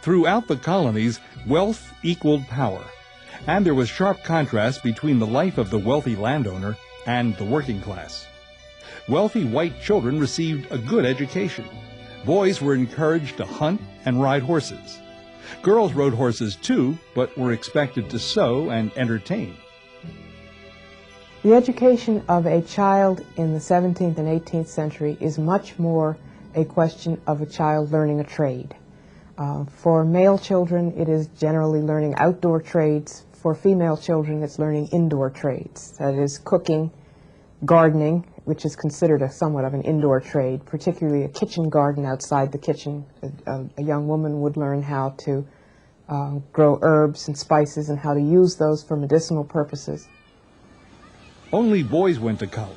Throughout the colonies, wealth equaled power, and there was sharp contrast between the life of the wealthy landowner and the working class. Wealthy white children received a good education. Boys were encouraged to hunt and ride horses. Girls rode horses too, but were expected to sew and entertain. The education of a child in the 17th and 18th century is much more a question of a child learning a trade. For male children, it is generally learning outdoor trades. For female children, it's learning indoor trades. That is, cooking, gardening, which is considered somewhat of an indoor trade, particularly a kitchen garden outside the kitchen. A young woman would learn how to grow herbs and spices and how to use those for medicinal purposes. Only boys went to college,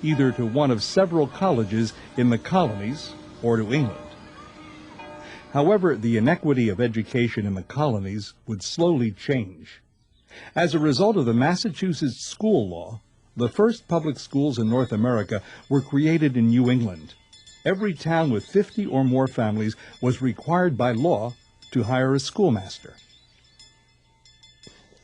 either to one of several colleges in the colonies or to England. However, the inequity of education in the colonies would slowly change. As a result of the Massachusetts school law, the first public schools in North America were created in New England. Every town with 50 or more families was required by law to hire a schoolmaster.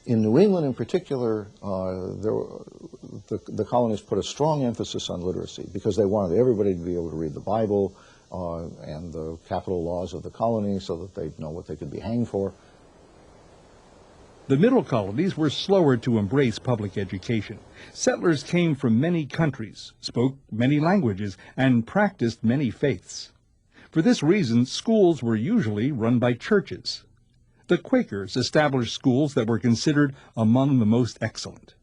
In New England in particular, the colonies put a strong emphasis on literacy because they wanted everybody to be able to read the Bible and the capital laws of the colony so that they'd know what they could be hanged for. The middle colonies were slower to embrace public education. Settlers came from many countries, spoke many languages, and practiced many faiths. For this reason, schools were usually run by churches. The Quakers established schools that were considered among the most excellent.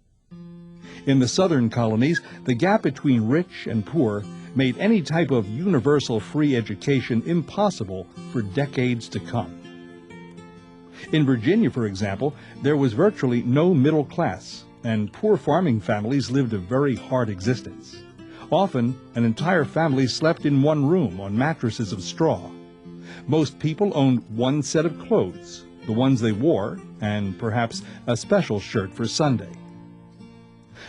In the southern colonies, the gap between rich and poor made any type of universal free education impossible for decades to come. In Virginia, for example, there was virtually no middle class, and poor farming families lived a very hard existence. Often, an entire family slept in one room on mattresses of straw. Most people owned one set of clothes, the ones they wore, and perhaps a special shirt for Sunday.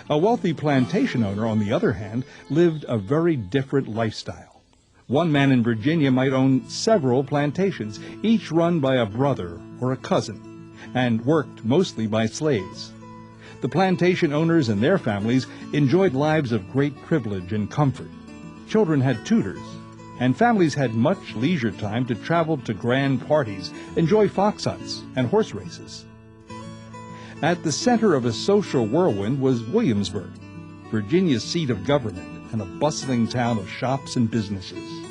A wealthy plantation owner, on the other hand, lived a very different lifestyle. One man in Virginia might own several plantations, each run by a brother or a cousin, and worked mostly by slaves. The plantation owners and their families enjoyed lives of great privilege and comfort. Children had tutors, and families had much leisure time to travel to grand parties, enjoy fox hunts and horse races. At the center of a social whirlwind was Williamsburg, Virginia's seat of government and a bustling town of shops and businesses.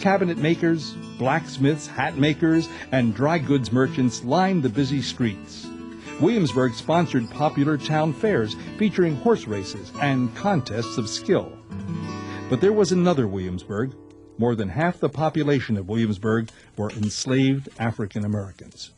Cabinet makers, blacksmiths, hat makers, and dry goods merchants lined the busy streets. Williamsburg sponsored popular town fairs featuring horse races and contests of skill. But there was another Williamsburg. More than half the population of Williamsburg were enslaved African Americans.